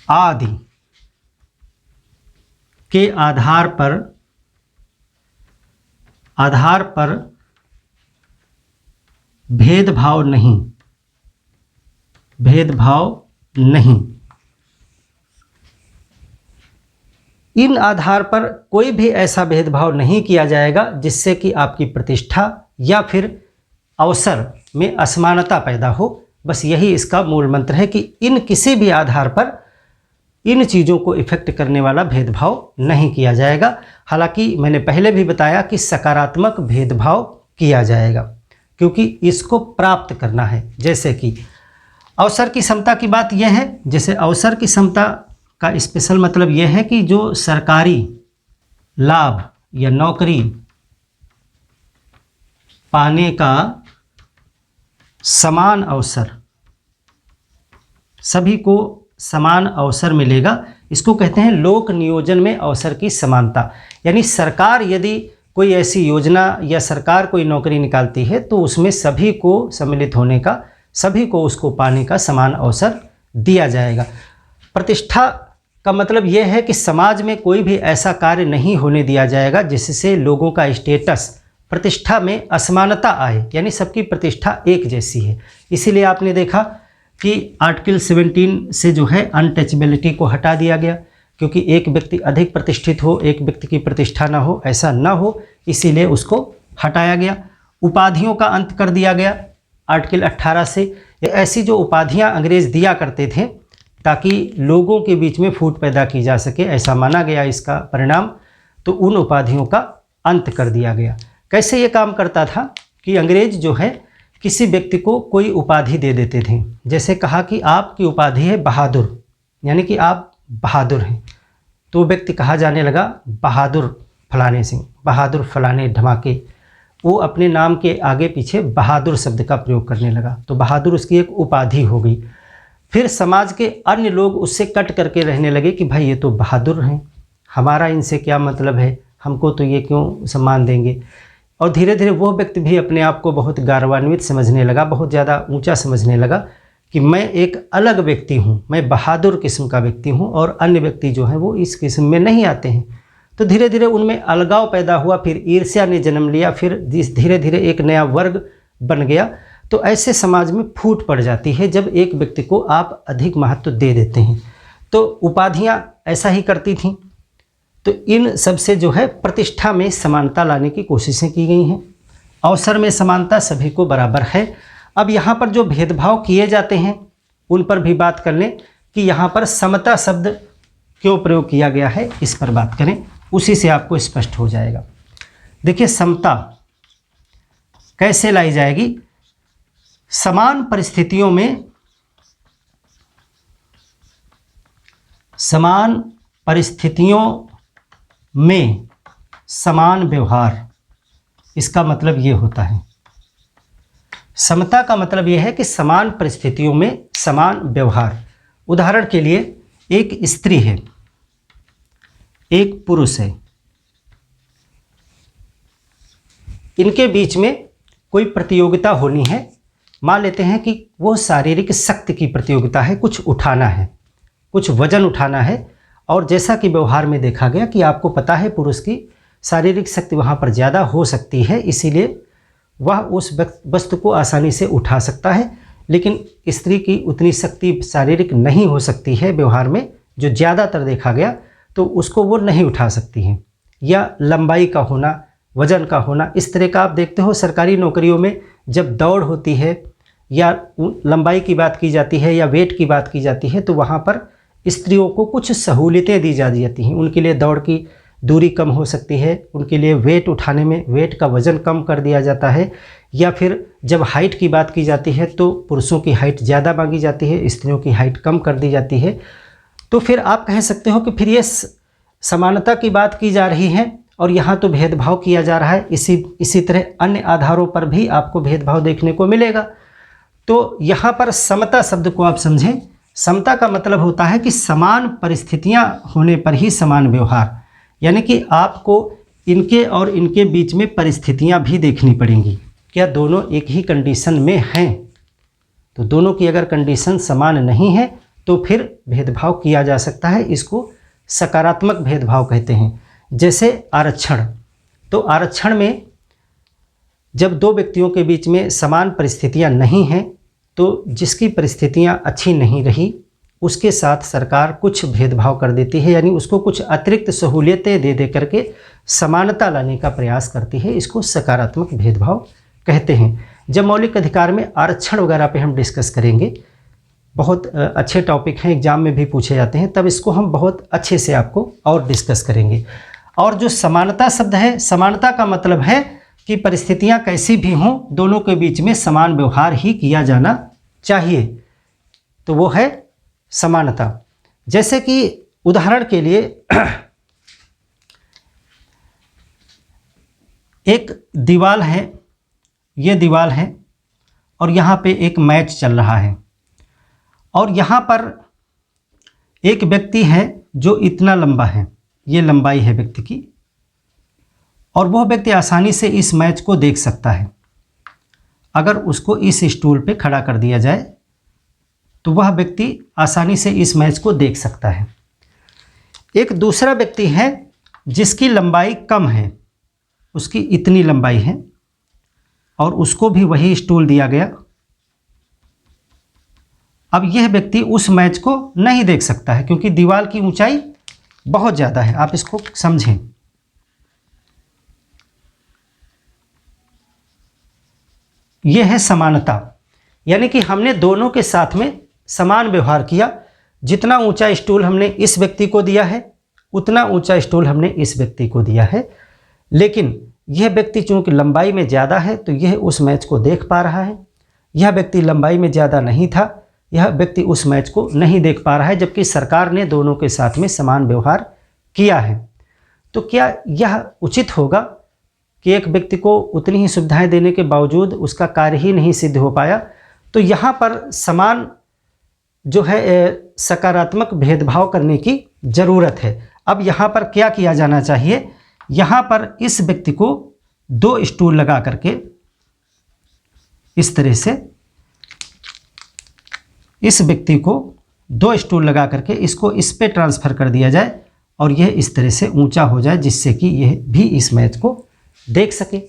आदि के आधार पर भेदभाव नहीं। इन आधार पर कोई भी ऐसा भेदभाव नहीं किया जाएगा जिससे कि आपकी प्रतिष्ठा या फिर अवसर में असमानता पैदा हो। बस यही इसका मूल मंत्र है कि इन किसी भी आधार पर इन चीज़ों को इफ़ेक्ट करने वाला भेदभाव नहीं किया जाएगा। हालांकि मैंने पहले भी बताया कि सकारात्मक भेदभाव किया जाएगा क्योंकि इसको प्राप्त करना है। जैसे कि अवसर की समता की बात यह है, जैसे अवसर की समता का स्पेशल मतलब यह है कि जो सरकारी लाभ या नौकरी पाने का समान अवसर, सभी को समान अवसर मिलेगा। इसको कहते हैं लोक नियोजन में अवसर की समानता। यानी सरकार यदि कोई ऐसी योजना या सरकार कोई नौकरी निकालती है तो उसमें सभी को सम्मिलित होने का, सभी को उसको पाने का समान अवसर दिया जाएगा। प्रतिष्ठा का मतलब यह है कि समाज में कोई भी ऐसा कार्य नहीं होने दिया जाएगा जिससे लोगों का स्टेटस, प्रतिष्ठा में असमानता आए, यानी सबकी प्रतिष्ठा एक जैसी है। इसीलिए आपने देखा कि आर्टिकल 17 से जो है अनटचेबिलिटी को हटा दिया गया, क्योंकि एक व्यक्ति अधिक प्रतिष्ठित हो, एक व्यक्ति की प्रतिष्ठा ना हो, ऐसा ना हो, इसीलिए उसको हटाया गया। उपाधियों का अंत कर दिया गया आर्टिकल 18 से। ऐसी जो उपाधियां अंग्रेज दिया करते थे ताकि लोगों के बीच में फूट पैदा की जा सके, ऐसा माना गया इसका परिणाम, तो उन उपाधियों का अंत कर दिया गया। कैसे ये काम करता था कि अंग्रेज जो है किसी व्यक्ति को कोई उपाधि दे देते थे। जैसे कहा कि आपकी उपाधि है बहादुर, यानी कि आप बहादुर हैं, तो व्यक्ति कहा जाने लगा बहादुर फलाने सिंह, बहादुर फलाने धमाके। वो अपने नाम के आगे पीछे बहादुर शब्द का प्रयोग करने लगा, तो बहादुर उसकी एक उपाधि हो गई। फिर समाज के अन्य लोग उससे कट करके रहने लगे कि भाई ये तो बहादुर हैं, हमारा इनसे क्या मतलब है, हमको तो ये क्यों सम्मान देंगे। और धीरे धीरे वो व्यक्ति भी अपने आप को बहुत गौरवान्वित समझने लगा, बहुत ज़्यादा ऊंचा समझने लगा कि मैं एक अलग व्यक्ति हूँ, मैं बहादुर किस्म का व्यक्ति हूँ और अन्य व्यक्ति जो हैं वो इस किस्म में नहीं आते हैं। तो धीरे धीरे उनमें अलगाव पैदा हुआ, फिर ईर्ष्या ने जन्म लिया, फिर धीरे धीरे एक नया वर्ग बन गया। तो ऐसे समाज में फूट पड़ जाती है जब एक व्यक्ति को आप अधिक महत्व दे देते हैं। तो उपाधियाँ ऐसा ही करती थीं। तो इन सब से जो है प्रतिष्ठा में समानता लाने की कोशिशें की गई हैं। अवसर में समानता सभी को बराबर है। अब यहाँ पर जो भेदभाव किए जाते हैं उन पर भी बात कर लें कि यहाँ पर समता शब्द क्यों प्रयोग किया गया है इस पर बात करें, उसी से आपको स्पष्ट हो जाएगा। देखिए, समता कैसे लाई जाएगी? समान परिस्थितियों में समान व्यवहार, इसका मतलब ये होता है। समता का मतलब यह है कि समान परिस्थितियों में समान व्यवहार। उदाहरण के लिए, एक स्त्री है, एक पुरुष है, इनके बीच में कोई प्रतियोगिता होनी है। मान लेते हैं कि वो शारीरिक शक्ति की प्रतियोगिता है, कुछ उठाना है, कुछ वजन उठाना है। और जैसा कि व्यवहार में देखा गया कि आपको पता है पुरुष की शारीरिक शक्ति वहाँ पर ज़्यादा हो सकती है, इसीलिए वह उस वस्तु को आसानी से उठा सकता है। लेकिन स्त्री की उतनी शक्ति शारीरिक नहीं हो सकती है व्यवहार में, जो ज़्यादातर देखा गया, तो उसको वो नहीं उठा सकती हैं। या लंबाई का होना, वजन का होना, इस तरह का आप देखते हो सरकारी नौकरियों में जब दौड़ होती है या लंबाई की बात की जाती है या वेट की बात की जाती है, तो वहाँ पर स्त्रियों को कुछ सहूलियतें दी जाती हैं। उनके लिए दौड़ की दूरी कम हो सकती है, उनके लिए वेट उठाने में वेट का वज़न कम कर दिया जाता है। या फिर जब हाइट की बात की जाती है तो पुरुषों की हाइट ज़्यादा मांगी जाती है, स्त्रियों की हाइट कम कर दी जाती है। तो फिर आप कह सकते हो कि फिर ये समानता की बात की जा रही है और यहाँ तो भेदभाव किया जा रहा है। इसी तरह अन्य आधारों पर भी आपको भेदभाव देखने को मिलेगा। तो यहाँ पर समता शब्द को आप समझें। समता का मतलब होता है कि समान परिस्थितियाँ होने पर ही समान व्यवहार, यानी कि आपको इनके और इनके बीच में परिस्थितियाँ भी देखनी पड़ेंगी। क्या दोनों एक ही कंडीशन में हैं? तो दोनों की अगर कंडीशन समान नहीं है तो फिर भेदभाव किया जा सकता है। इसको सकारात्मक भेदभाव कहते हैं। जैसे आरक्षण, तो आरक्षण में जब दो व्यक्तियों के बीच में समान परिस्थितियां नहीं हैं, तो जिसकी परिस्थितियां अच्छी नहीं रही उसके साथ सरकार कुछ भेदभाव कर देती है, यानी उसको कुछ अतिरिक्त सहूलियतें दे करके समानता लाने का प्रयास करती है। इसको सकारात्मक भेदभाव कहते हैं। जब मौलिक अधिकार में आरक्षण वगैरह पे हम डिस्कस करेंगे, बहुत अच्छे टॉपिक हैं, एग्जाम में भी पूछे जाते हैं, तब इसको हम बहुत अच्छे से आपको और डिस्कस करेंगे। और जो समानता शब्द है, समानता का मतलब है कि परिस्थितियां कैसी भी हों, दोनों के बीच में समान व्यवहार ही किया जाना चाहिए, तो वो है समानता। जैसे कि उदाहरण के लिए एक दीवार है, ये दीवार है और यहाँ पे एक मैच चल रहा है और यहाँ पर एक व्यक्ति है जो इतना लंबा है, ये लंबाई है व्यक्ति की, और वह व्यक्ति आसानी से इस मैच को देख सकता है। अगर उसको इस स्टूल पे खड़ा कर दिया जाए तो वह व्यक्ति आसानी से इस मैच को देख सकता है। एक दूसरा व्यक्ति है जिसकी लंबाई कम है, उसकी इतनी लंबाई है और उसको भी वही स्टूल दिया गया। अब यह व्यक्ति उस मैच को नहीं देख सकता है क्योंकि दीवार की ऊंचाई बहुत ज़्यादा है। आप इसको समझें। यह है समानता, यानी कि हमने दोनों के साथ में समान व्यवहार किया। जितना ऊंचा स्टूल हमने इस व्यक्ति को दिया है उतना ऊंचा स्टूल हमने इस व्यक्ति को दिया है, लेकिन यह व्यक्ति चूंकि लंबाई में ज़्यादा है तो यह उस मैच को देख पा रहा है। यह व्यक्ति लंबाई में ज़्यादा नहीं था, यह व्यक्ति उस मैच को नहीं देख पा रहा है, जबकि सरकार ने दोनों के साथ में समान व्यवहार किया है। तो क्या यह उचित होगा कि एक व्यक्ति को उतनी ही सुविधाएं देने के बावजूद उसका कार्य ही नहीं सिद्ध हो पाया? तो यहाँ पर समान जो है सकारात्मक भेदभाव करने की ज़रूरत है। अब यहाँ पर क्या किया जाना चाहिए? यहाँ पर इस व्यक्ति को दो स्टूल लगा करके इस तरह से, इस व्यक्ति को दो स्टूल लगा करके इसको इस पे ट्रांसफ़र कर दिया जाए और यह इस तरह से ऊंचा हो जाए जिससे कि यह भी इस मैच को देख सके।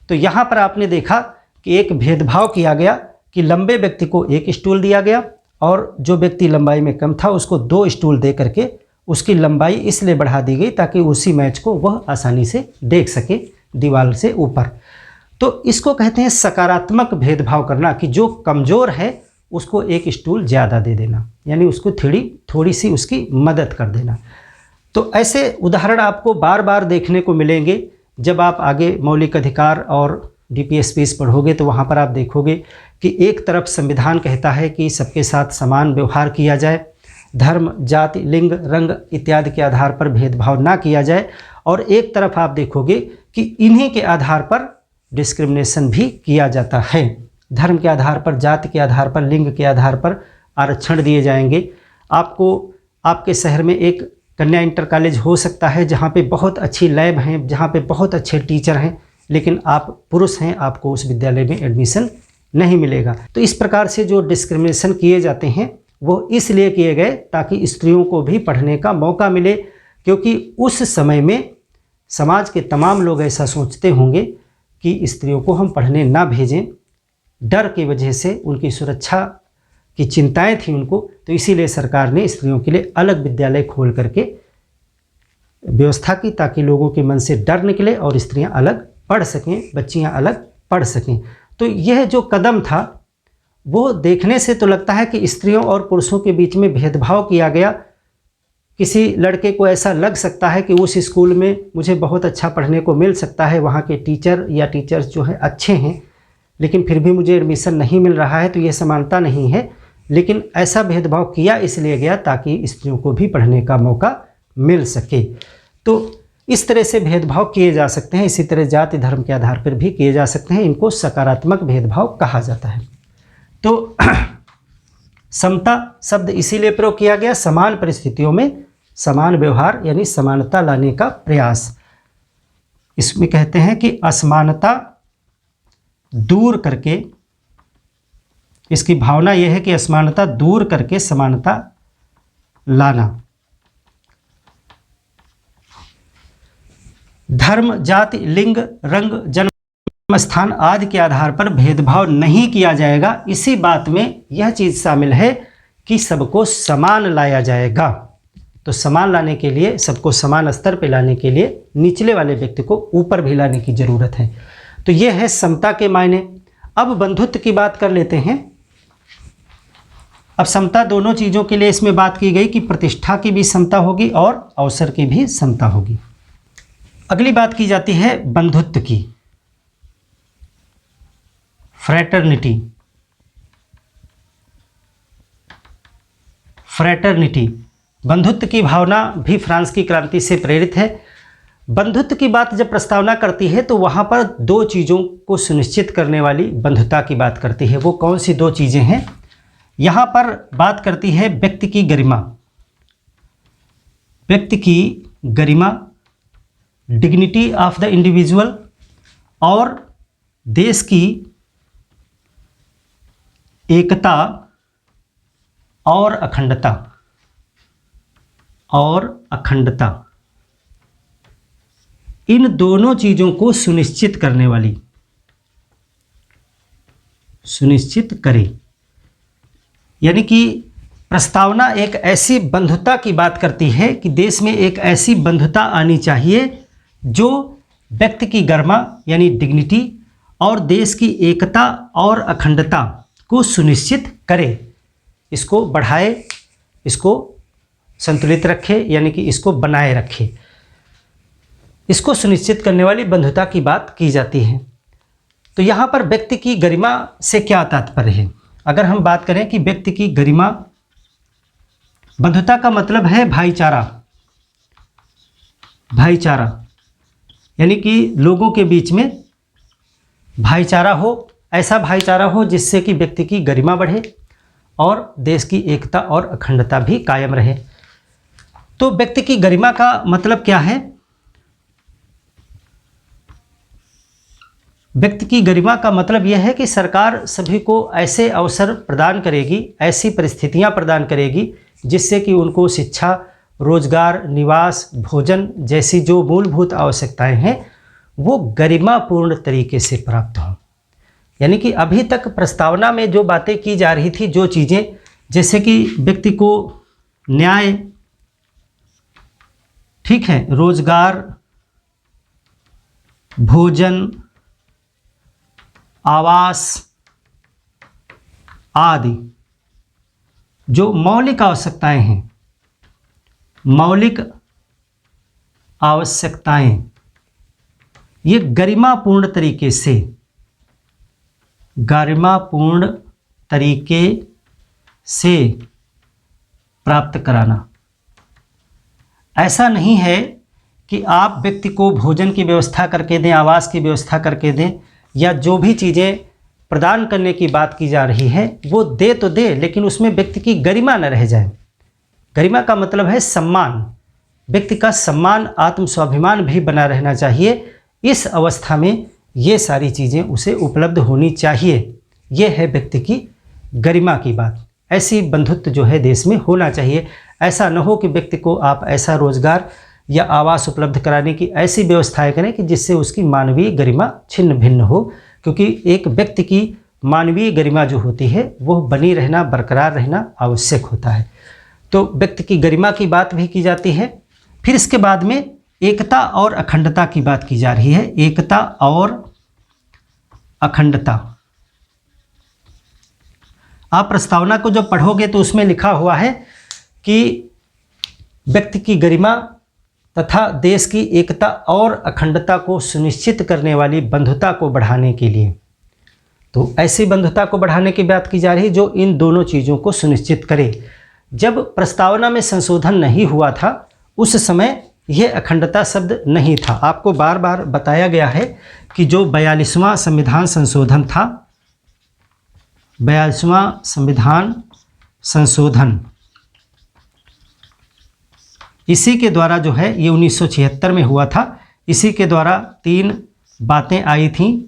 तो यहाँ पर आपने देखा कि एक भेदभाव किया गया कि लंबे व्यक्ति को एक स्टूल दिया गया और जो व्यक्ति लंबाई में कम था उसको दो स्टूल दे करके उसकी लंबाई इसलिए बढ़ा दी गई ताकि उसी मैच को वह आसानी से देख सके दीवार से ऊपर। तो इसको कहते हैं सकारात्मक भेदभाव करना, कि जो कमज़ोर है उसको एक स्टूल ज़्यादा दे देना, यानी उसको थोड़ी सी उसकी मदद कर देना। तो ऐसे उदाहरण आपको बार बार देखने को मिलेंगे। जब आप आगे मौलिक अधिकार और DPSPs पढ़ोगे तो वहाँ पर आप देखोगे कि एक तरफ संविधान कहता है कि सबके साथ समान व्यवहार किया जाए, धर्म, जाति, लिंग, रंग इत्यादि के आधार पर भेदभाव ना किया जाए, और एक तरफ आप देखोगे कि इन्हीं के आधार पर डिस्क्रिमिनेशन भी किया जाता है। धर्म के आधार पर, जाति के आधार पर, लिंग के आधार पर आरक्षण दिए जाएंगे। आपको आपके शहर में एक कन्या इंटर कॉलेज हो सकता है जहाँ पे बहुत अच्छी लैब हैं, जहाँ पे बहुत अच्छे टीचर हैं, लेकिन आप पुरुष हैं, आपको उस विद्यालय में एडमिशन नहीं मिलेगा। तो इस प्रकार से जो डिस्क्रिमिनेशन किए जाते हैं वो इसलिए किए गए ताकि स्त्रियों को भी पढ़ने का मौका मिले, क्योंकि उस समय में समाज के तमाम लोग ऐसा सोचते होंगे कि स्त्रियों को हम पढ़ने ना भेजें, डर की वजह से, उनकी सुरक्षा की चिंताएं थी उनको, तो इसीलिए सरकार ने स्त्रियों के लिए अलग विद्यालय खोल करके व्यवस्था की ताकि लोगों के मन से डर निकले और स्त्रियां अलग पढ़ सकें, बच्चियां अलग पढ़ सकें। तो यह जो कदम था वो देखने से तो लगता है कि स्त्रियों और पुरुषों के बीच में भेदभाव किया गया। किसी लड़के को ऐसा लग सकता है कि उस स्कूल में मुझे बहुत अच्छा पढ़ने को मिल सकता है, वहाँ के टीचर या टीचर्स जो हैं अच्छे हैं, लेकिन फिर भी मुझे एडमिशन नहीं मिल रहा है, तो यह समानता नहीं है। लेकिन ऐसा भेदभाव किया इसलिए गया ताकि स्त्रियों को भी पढ़ने का मौका मिल सके। तो इस तरह से भेदभाव किए जा सकते हैं। इसी तरह जाति धर्म के आधार पर भी किए जा सकते हैं। इनको सकारात्मक भेदभाव कहा जाता है। तो समता शब्द इसीलिए प्रयोग किया गया, समान परिस्थितियों में समान व्यवहार यानी समानता लाने का प्रयास। इसमें कहते हैं कि असमानता दूर करके, इसकी भावना यह है कि असमानता दूर करके समानता लाना। धर्म, जाति, लिंग, रंग, जन्म स्थान आदि के आधार पर भेदभाव नहीं किया जाएगा। इसी बात में यह चीज़ शामिल है कि सबको समान लाया जाएगा। तो समान लाने के लिए, सबको समान स्तर पर लाने के लिए निचले वाले व्यक्ति को ऊपर भी लाने की ज़रूरत है। तो यह है समता के मायने। अब बंधुत्व की बात कर लेते हैं। अब समता दोनों चीज़ों के लिए इसमें बात की गई कि प्रतिष्ठा की भी समता होगी और अवसर की भी समता होगी। अगली बात की जाती है बंधुत्व की, फ्रैटर्निटी। फ्रैटर्निटी, बंधुत्व की भावना भी फ्रांस की क्रांति से प्रेरित है। बंधुत्व की बात जब प्रस्तावना करती है तो वहाँ पर दो चीज़ों को सुनिश्चित करने वाली बंधुता की बात करती है। वो कौन सी दो चीज़ें हैं? यहाँ पर बात करती है व्यक्ति की गरिमा, व्यक्ति की गरिमा, डिग्निटी ऑफ द इंडिविजुअल, और देश की एकता और अखंडता, इन दोनों चीज़ों को सुनिश्चित करने वाली, सुनिश्चित करे। यानी कि प्रस्तावना एक ऐसी बंधुता की बात करती है कि देश में एक ऐसी बंधुता आनी चाहिए जो व्यक्ति की गरिमा यानी डिग्निटी और देश की एकता और अखंडता को सुनिश्चित करे, इसको बढ़ाए, इसको संतुलित रखे, यानी कि इसको बनाए रखे। इसको सुनिश्चित करने वाली बंधुता की बात की जाती है। तो यहाँ पर व्यक्ति की गरिमा से क्या तात्पर्य है? अगर हम बात करें कि व्यक्ति की गरिमा, बंधुता का मतलब है भाईचारा। भाईचारा यानी कि लोगों के बीच में भाईचारा हो, ऐसा भाईचारा हो जिससे कि व्यक्ति की गरिमा बढ़े और देश की एकता और अखंडता भी कायम रहे। तो व्यक्ति की गरिमा का मतलब क्या है? व्यक्ति की गरिमा का मतलब यह है कि सरकार सभी को ऐसे अवसर प्रदान करेगी, ऐसी परिस्थितियां प्रदान करेगी जिससे कि उनको शिक्षा, रोजगार, निवास, भोजन जैसी जो मूलभूत आवश्यकताएं हैं वो गरिमापूर्ण तरीके से प्राप्त हों। यानी कि अभी तक प्रस्तावना में जो बातें की जा रही थी, जो चीज़ें, जैसे कि व्यक्ति को न्याय, ठीक है, रोजगार, भोजन, आवास आदि, जो मौलिक आवश्यकताएं हैं, मौलिक आवश्यकताएं, ये गरिमापूर्ण तरीके से, गरिमापूर्ण तरीके से प्राप्त कराना। ऐसा नहीं है कि आप व्यक्ति को भोजन की व्यवस्था करके दें, आवास की व्यवस्था करके दें, या जो भी चीज़ें प्रदान करने की बात की जा रही है वो दे तो दे, लेकिन उसमें व्यक्ति की गरिमा न रह जाए। गरिमा का मतलब है सम्मान, व्यक्ति का सम्मान, आत्म स्वाभिमान भी बना रहना चाहिए। इस अवस्था में ये सारी चीज़ें उसे उपलब्ध होनी चाहिए। ये है व्यक्ति की गरिमा की बात। ऐसी बंधुत्व जो है देश में होना चाहिए। ऐसा न हो कि व्यक्ति को आप ऐसा रोजगार या आवास उपलब्ध कराने की ऐसी व्यवस्थाएं करें कि जिससे उसकी मानवीय गरिमा छिन्न भिन्न हो, क्योंकि एक व्यक्ति की मानवीय गरिमा जो होती है वो बनी रहना, बरकरार रहना आवश्यक होता है। तो व्यक्ति की गरिमा की बात भी की जाती है। फिर इसके बाद में एकता और अखंडता की बात की जा रही है। एकता और अखंडता, आप प्रस्तावना को जब पढ़ोगे तो उसमें लिखा हुआ है कि व्यक्ति की गरिमा तथा देश की एकता और अखंडता को सुनिश्चित करने वाली बंधुता को बढ़ाने के लिए, तो ऐसी बंधुता को बढ़ाने की बात की जा रही है जो इन दोनों चीज़ों को सुनिश्चित करे। जब प्रस्तावना में संशोधन नहीं हुआ था उस समय यह अखंडता शब्द नहीं था। आपको बार बार बताया गया है कि जो 42वां संविधान संशोधन था, 42वां संविधान संशोधन, इसी के द्वारा जो है ये 1976 में हुआ था। इसी के द्वारा 3 बातें आई थीं,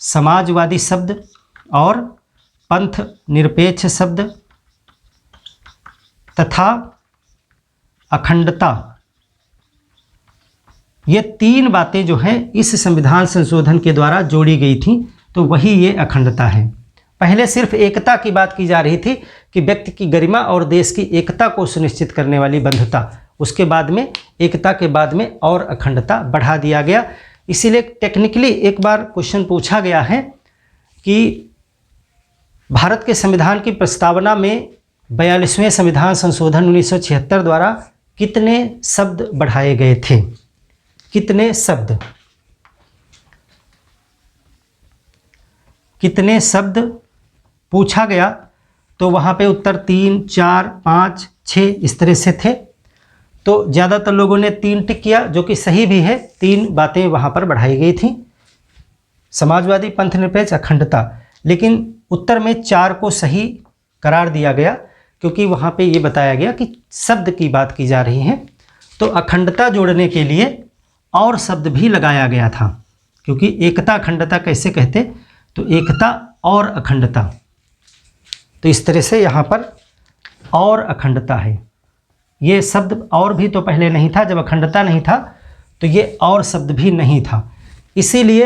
समाजवादी शब्द और पंथ निरपेक्ष शब्द तथा अखंडता। ये 3 बातें जो हैं इस संविधान संशोधन के द्वारा जोड़ी गई थीं, तो वही ये अखंडता है। पहले सिर्फ एकता की बात की जा रही थी कि व्यक्ति की गरिमा और देश की एकता को सुनिश्चित करने वाली बंधुता, उसके बाद में एकता के बाद में और अखंडता बढ़ा दिया गया। इसीलिए टेक्निकली एक बार क्वेश्चन पूछा गया है कि भारत के संविधान की प्रस्तावना में 42वें संविधान संशोधन 1976 द्वारा कितने शब्द बढ़ाए गए थे, कितने शब्द, कितने शब्द पूछा गया, तो वहाँ पे उत्तर 3, 4, 5, 6 इस तरह से थे। तो ज़्यादातर लोगों ने 3 टिक किया, जो कि सही भी है। 3 बातें वहाँ पर बढ़ाई गई थी, समाजवादी, पंथ निरपेक्ष, अखंडता। लेकिन उत्तर में 4 को सही करार दिया गया, क्योंकि वहाँ पे ये बताया गया कि शब्द की बात की जा रही है। तो अखंडता जोड़ने के लिए और शब्द भी लगाया गया था, क्योंकि एकता अखंडता कैसे कहते, तो एकता और अखंडता, तो इस तरह से यहाँ पर और अखंडता है। ये शब्द और भी तो पहले नहीं था, जब अखंडता नहीं था तो ये और शब्द भी नहीं था। इसीलिए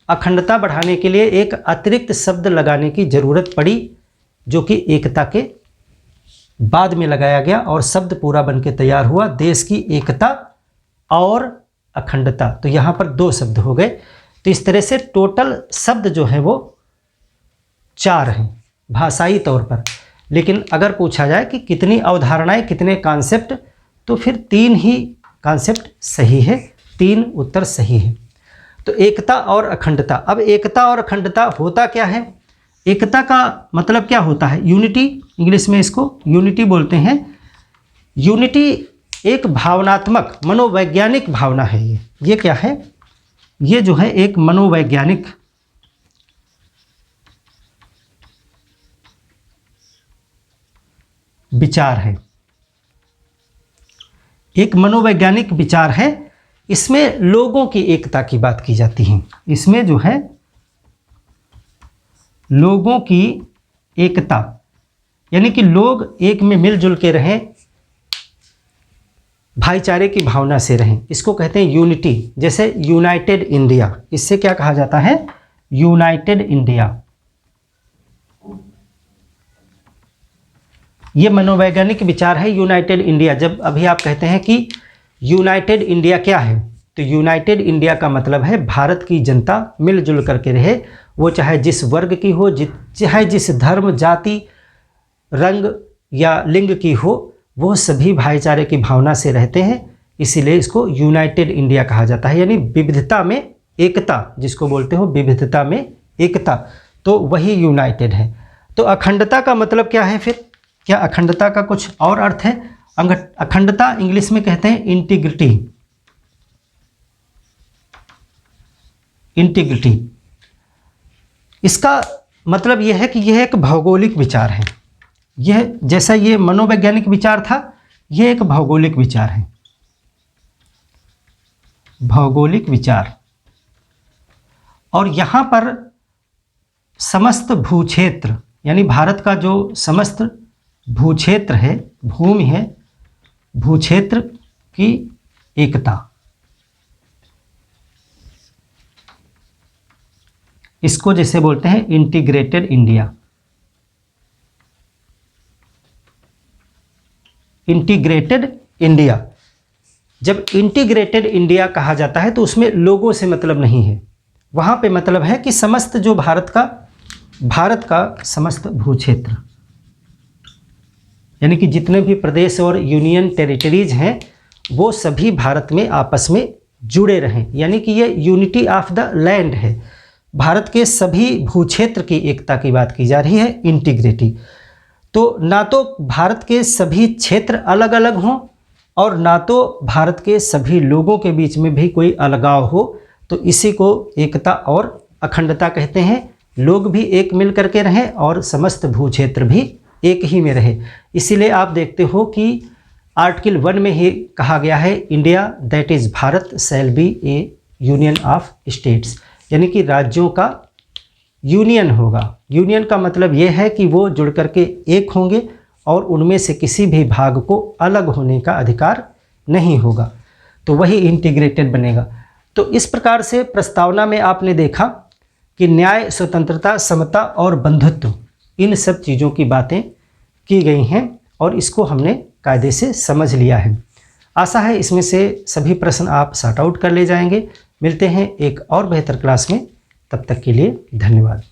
अखंडता बढ़ाने के लिए एक अतिरिक्त शब्द लगाने की ज़रूरत पड़ी, जो कि एकता के बाद में लगाया गया और शब्द पूरा बन के तैयार हुआ, देश की एकता और अखंडता। तो यहाँ पर 2 शब्द हो गए। तो इस तरह से टोटल शब्द जो है वो 4 हैं भाषाई तौर पर। लेकिन अगर पूछा जाए कि कितनी अवधारणाएं, कितने कॉन्सेप्ट, तो फिर 3 ही कॉन्सेप्ट सही है, 3 उत्तर सही है। तो एकता और अखंडता। अब एकता और अखंडता होता क्या है? एकता का मतलब क्या होता है? यूनिटी, इंग्लिश में इसको यूनिटी बोलते हैं। यूनिटी एक भावनात्मक, मनोवैज्ञानिक भावना है। ये क्या है? ये जो है एक मनोवैज्ञानिक विचार है, एक मनोवैज्ञानिक विचार है। इसमें लोगों की एकता की बात की जाती है। इसमें जो है लोगों की एकता, यानी कि लोग एक में मिलजुल के रहें, भाईचारे की भावना से रहें, इसको कहते हैं यूनिटी। जैसे यूनाइटेड इंडिया, इससे क्या कहा जाता है? United India. ये मनोवैज्ञानिक विचार है यूनाइटेड इंडिया। जब अभी आप कहते हैं कि यूनाइटेड इंडिया क्या है, तो यूनाइटेड इंडिया का मतलब है भारत की जनता मिलजुल करके रहे, वो चाहे जिस वर्ग की हो, चाहे जिस धर्म, जाति, रंग, या लिंग की हो, वो सभी भाईचारे की भावना से रहते हैं, इसीलिए इसको यूनाइटेड इंडिया कहा जाता है। यानी विविधता में एकता, जिसको बोलते हो विविधता में एकता, तो वही यूनाइटेड है। तो अखंडता का मतलब क्या है फिर? क्या अखंडता का कुछ और अर्थ है? अखंडता इंग्लिश में कहते हैं इंटीग्रिटी। इंटीग्रिटी, इसका मतलब यह है कि यह एक भौगोलिक विचार है। यह जैसा ये मनोवैज्ञानिक विचार था, यह एक भौगोलिक विचार है। भौगोलिक विचार, और यहाँ पर समस्त भूक्षेत्र, यानी भारत का जो समस्त भूक्षेत्र है, भूमि है, भूक्षेत्र की एकता, इसको जैसे बोलते हैं इंटीग्रेटेड इंडिया। इंटीग्रेटेड इंडिया, जब इंटीग्रेटेड इंडिया कहा जाता है तो उसमें लोगों से मतलब नहीं है, वहाँ पे मतलब है कि समस्त जो भारत का समस्त भूक्षेत्र, यानी कि जितने भी प्रदेश और यूनियन टेरिटरीज हैं वो सभी भारत में आपस में जुड़े रहें, यानी कि ये यूनिटी ऑफ द लैंड है। भारत के सभी भूक्षेत्र की एकता की बात की जा रही है, इंटीग्रिटी। तो ना तो भारत के सभी क्षेत्र अलग अलग हों और ना तो भारत के सभी लोगों के बीच में भी कोई अलगाव हो, तो इसी को एकता और अखंडता कहते हैं। लोग भी एक मिल करके रहें और समस्त भूक्षेत्र भी एक ही में रहे। इसीलिए आप देखते हो कि आर्टिकल 1 में ही कहा गया है, India that is Bharat shall be A union of states, यानी कि राज्यों का यूनियन होगा। यूनियन का मतलब ये है कि वो जुड़ करके एक होंगे और उनमें से किसी भी भाग को अलग होने का अधिकार नहीं होगा, तो वही इंटीग्रेटेड बनेगा। तो इस प्रकार से प्रस्तावना में आपने देखा कि न्याय, स्वतंत्रता, समता और बंधुत्व, इन सब चीज़ों की बातें की गई हैं और इसको हमने कायदे से समझ लिया है। आशा है इसमें से सभी प्रश्न आप सॉर्ट आउट कर ले जाएंगे। मिलते हैं एक और बेहतर क्लास में, तब तक के लिए धन्यवाद।